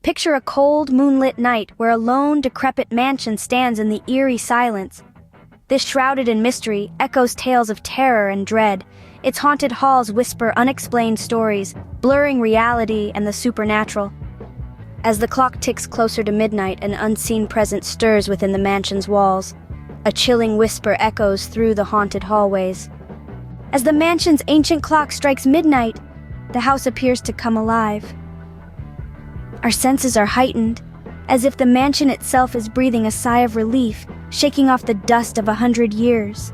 Picture a cold, moonlit night where a lone, decrepit mansion stands in the eerie silence. This shrouded in mystery echoes tales of terror and dread. Its haunted halls whisper unexplained stories, blurring reality and the supernatural. As the clock ticks closer to midnight, an unseen presence stirs within the mansion's walls. A chilling whisper echoes through the haunted hallways. As the mansion's ancient clock strikes midnight, the house appears to come alive. Our senses are heightened, as if the mansion itself is breathing a sigh of relief, shaking off the dust of 100 years.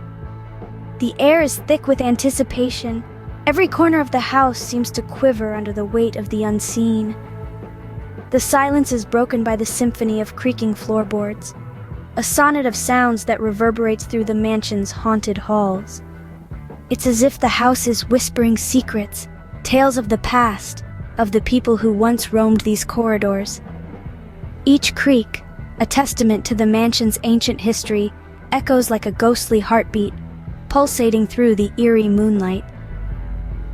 The air is thick with anticipation. Every corner of the house seems to quiver under the weight of the unseen. The silence is broken by the symphony of creaking floorboards, a sonnet of sounds that reverberates through the mansion's haunted halls. It's as if the house is whispering secrets, tales of the past, of the people who once roamed these corridors. Each creak, a testament to the mansion's ancient history, echoes like a ghostly heartbeat, pulsating through the eerie moonlight.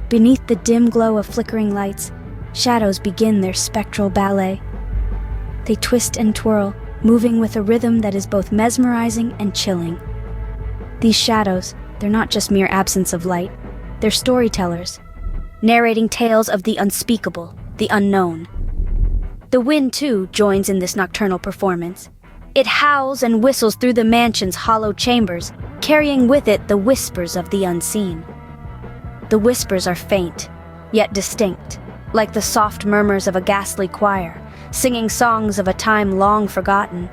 Beneath the dim glow of flickering lights, shadows begin their spectral ballet. They twist and twirl, moving with a rhythm that is both mesmerizing and chilling. These shadows, they're not just mere absence of light, they're storytellers, narrating tales of the unspeakable, the unknown. The wind, too, joins in this nocturnal performance. It howls and whistles through the mansion's hollow chambers, carrying with it the whispers of the unseen. The whispers are faint, yet distinct, like the soft murmurs of a ghastly choir, singing songs of a time long forgotten.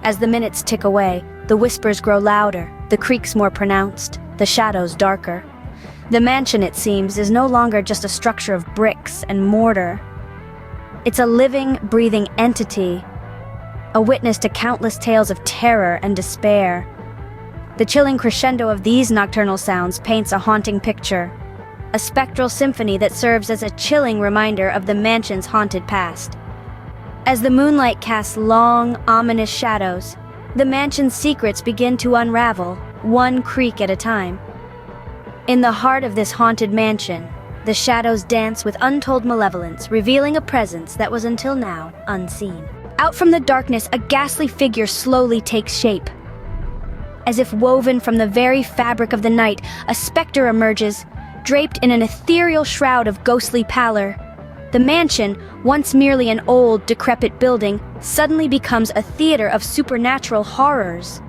As the minutes tick away, the whispers grow louder, the creaks more pronounced, the shadows darker. The mansion, it seems, is no longer just a structure of bricks and mortar. It's a living, breathing entity, a witness to countless tales of terror and despair. The chilling crescendo of these nocturnal sounds paints a haunting picture, a spectral symphony that serves as a chilling reminder of the mansion's haunted past. As the moonlight casts long, ominous shadows, the mansion's secrets begin to unravel, one creak at a time. In the heart of this haunted mansion, the shadows dance with untold malevolence, revealing a presence that was until now unseen. Out from the darkness, a ghastly figure slowly takes shape. As if woven from the very fabric of the night, a specter emerges, draped in an ethereal shroud of ghostly pallor. The mansion, once merely an old, decrepit building, suddenly becomes a theater of supernatural horrors.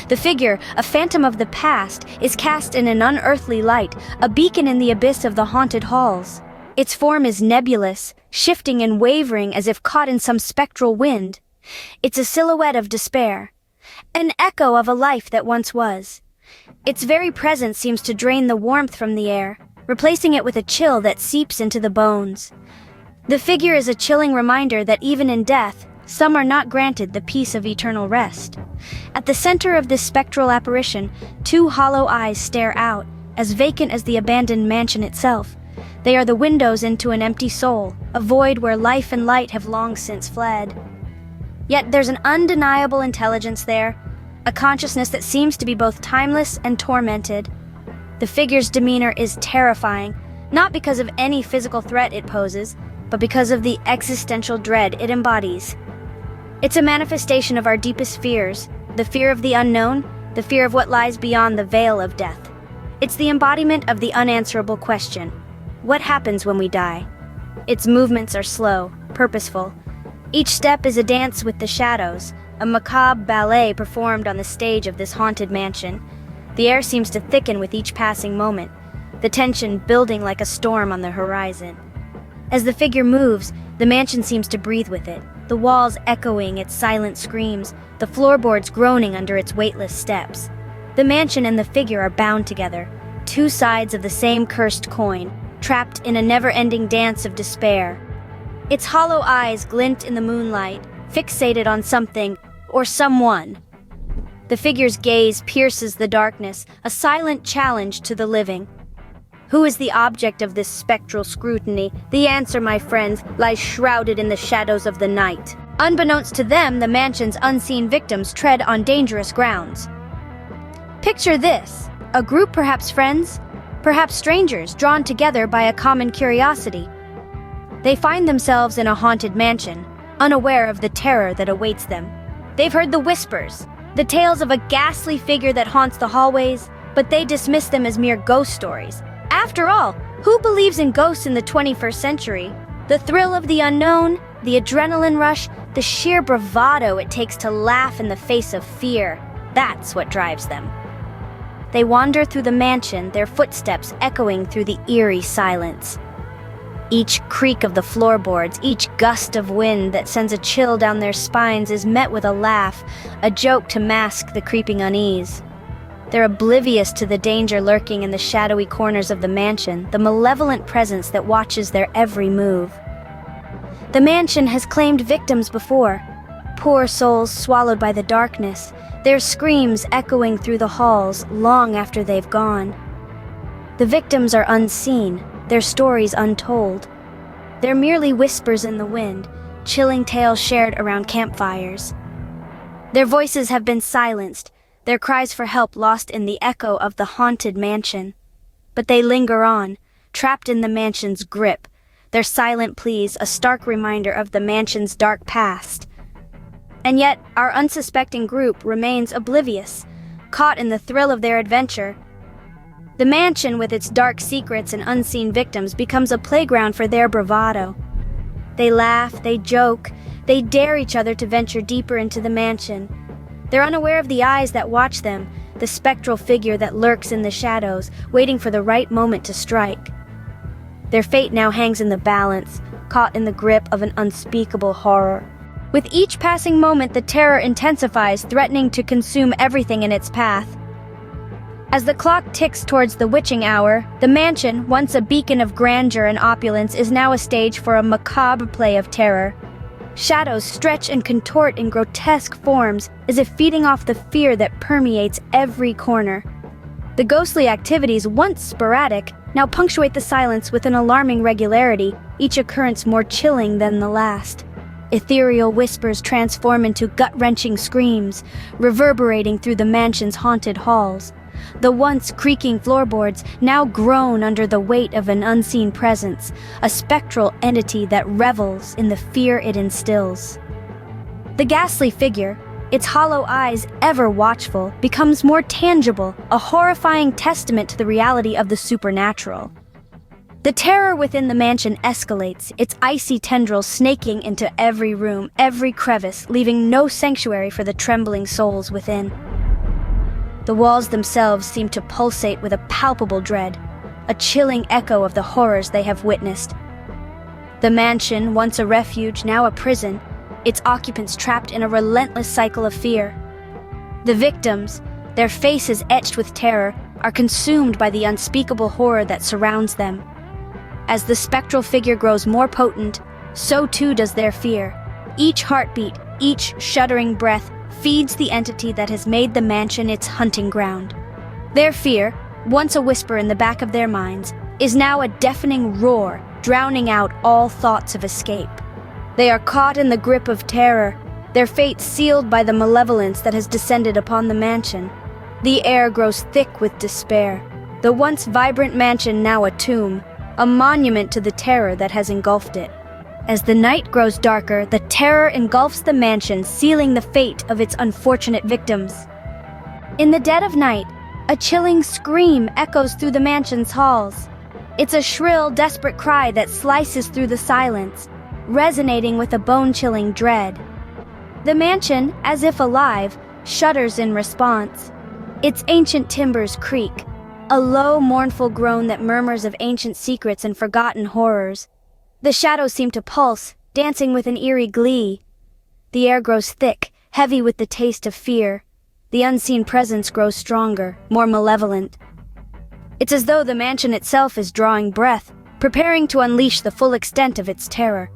The figure, a phantom of the past, is cast in an unearthly light, a beacon in the abyss of the haunted halls. Its form is nebulous, shifting and wavering as if caught in some spectral wind. It's a silhouette of despair, an echo of a life that once was. Its very presence seems to drain the warmth from the air, replacing it with a chill that seeps into the bones. The figure is a chilling reminder that even in death, some are not granted the peace of eternal rest. At the center of this spectral apparition, two hollow eyes stare out, as vacant as the abandoned mansion itself. They are the windows into an empty soul, a void where life and light have long since fled. Yet there's an undeniable intelligence there, a consciousness that seems to be both timeless and tormented. The figure's demeanor is terrifying, not because of any physical threat it poses, but because of the existential dread it embodies. It's a manifestation of our deepest fears, the fear of the unknown, the fear of what lies beyond the veil of death. It's the embodiment of the unanswerable question: what happens when we die? Its movements are slow, purposeful. Each step is a dance with the shadows, a macabre ballet performed on the stage of this haunted mansion. The air seems to thicken with each passing moment, the tension building like a storm on the horizon. As the figure moves, the mansion seems to breathe with it, the walls echoing its silent screams, the floorboards groaning under its weightless steps. The mansion and the figure are bound together, two sides of the same cursed coin, trapped in a never-ending dance of despair. Its hollow eyes glint in the moonlight, fixated on something or someone. The figure's gaze pierces the darkness, a silent challenge to the living. Who is the object of this spectral scrutiny? The answer, my friends, lies shrouded in the shadows of the night. Unbeknownst to them, the mansion's unseen victims tread on dangerous grounds. Picture this: a group, perhaps friends, perhaps strangers, drawn together by a common curiosity. They find themselves in a haunted mansion, unaware of the terror that awaits them. They've heard the whispers, the tales of a ghastly figure that haunts the hallways, but they dismiss them as mere ghost stories. After all, who believes in ghosts in the 21st century? The thrill of the unknown, the adrenaline rush, the sheer bravado it takes to laugh in the face of fear, that's what drives them. They wander through the mansion, their footsteps echoing through the eerie silence. Each creak of the floorboards, each gust of wind that sends a chill down their spines is met with a laugh, a joke to mask the creeping unease. They're oblivious to the danger lurking in the shadowy corners of the mansion, the malevolent presence that watches their every move. The mansion has claimed victims before, poor souls swallowed by the darkness, their screams echoing through the halls long after they've gone. The victims are unseen, their stories untold. They're merely whispers in the wind, chilling tales shared around campfires. Their voices have been silenced, their cries for help lost in the echo of the haunted mansion. But they linger on, trapped in the mansion's grip, their silent pleas a stark reminder of the mansion's dark past. And yet, our unsuspecting group remains oblivious, caught in the thrill of their adventure. The mansion, with its dark secrets and unseen victims, becomes a playground for their bravado. They laugh, they joke, they dare each other to venture deeper into the mansion. They're unaware of the eyes that watch them, the spectral figure that lurks in the shadows, waiting for the right moment to strike. Their fate now hangs in the balance, caught in the grip of an unspeakable horror. With each passing moment, the terror intensifies, threatening to consume everything in its path. As the clock ticks towards the witching hour, the mansion, once a beacon of grandeur and opulence, is now a stage for a macabre play of terror. Shadows stretch and contort in grotesque forms, as if feeding off the fear that permeates every corner. The ghostly activities, once sporadic, now punctuate the silence with an alarming regularity, each occurrence more chilling than the last. Ethereal whispers transform into gut-wrenching screams, reverberating through the mansion's haunted halls. The once creaking floorboards now groan under the weight of an unseen presence, a spectral entity that revels in the fear it instills. The ghastly figure, its hollow eyes ever watchful, becomes more tangible, a horrifying testament to the reality of the supernatural. The terror within the mansion escalates, its icy tendrils snaking into every room, every crevice, leaving no sanctuary for the trembling souls within. The walls themselves seem to pulsate with a palpable dread, a chilling echo of the horrors they have witnessed. The mansion, once a refuge, now a prison, its occupants trapped in a relentless cycle of fear. The victims, their faces etched with terror, are consumed by the unspeakable horror that surrounds them. As the spectral figure grows more potent, so too does their fear. Each heartbeat, each shuddering breath, feeds the entity that has made the mansion its hunting ground. Their fear, once a whisper in the back of their minds, is now a deafening roar, drowning out all thoughts of escape. They are caught in the grip of terror, their fate sealed by the malevolence that has descended upon the mansion. The air grows thick with despair, the once vibrant mansion now a tomb, a monument to the terror that has engulfed it. As the night grows darker, the terror engulfs the mansion, sealing the fate of its unfortunate victims. In the dead of night, a chilling scream echoes through the mansion's halls. It's a shrill, desperate cry that slices through the silence, resonating with a bone-chilling dread. The mansion, as if alive, shudders in response. Its ancient timbers creak, a low, mournful groan that murmurs of ancient secrets and forgotten horrors. The shadows seem to pulse, dancing with an eerie glee. The air grows thick, heavy with the taste of fear. The unseen presence grows stronger, more malevolent. It's as though the mansion itself is drawing breath, preparing to unleash the full extent of its terror.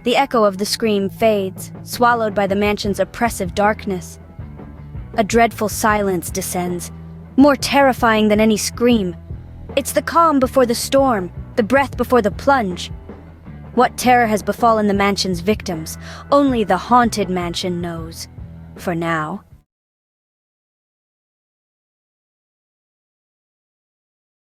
The echo of the scream fades, swallowed by the mansion's oppressive darkness. A dreadful silence descends, more terrifying than any scream. It's the calm before the storm, the breath before the plunge. What terror has befallen the mansion's victims, only the haunted mansion knows. For now.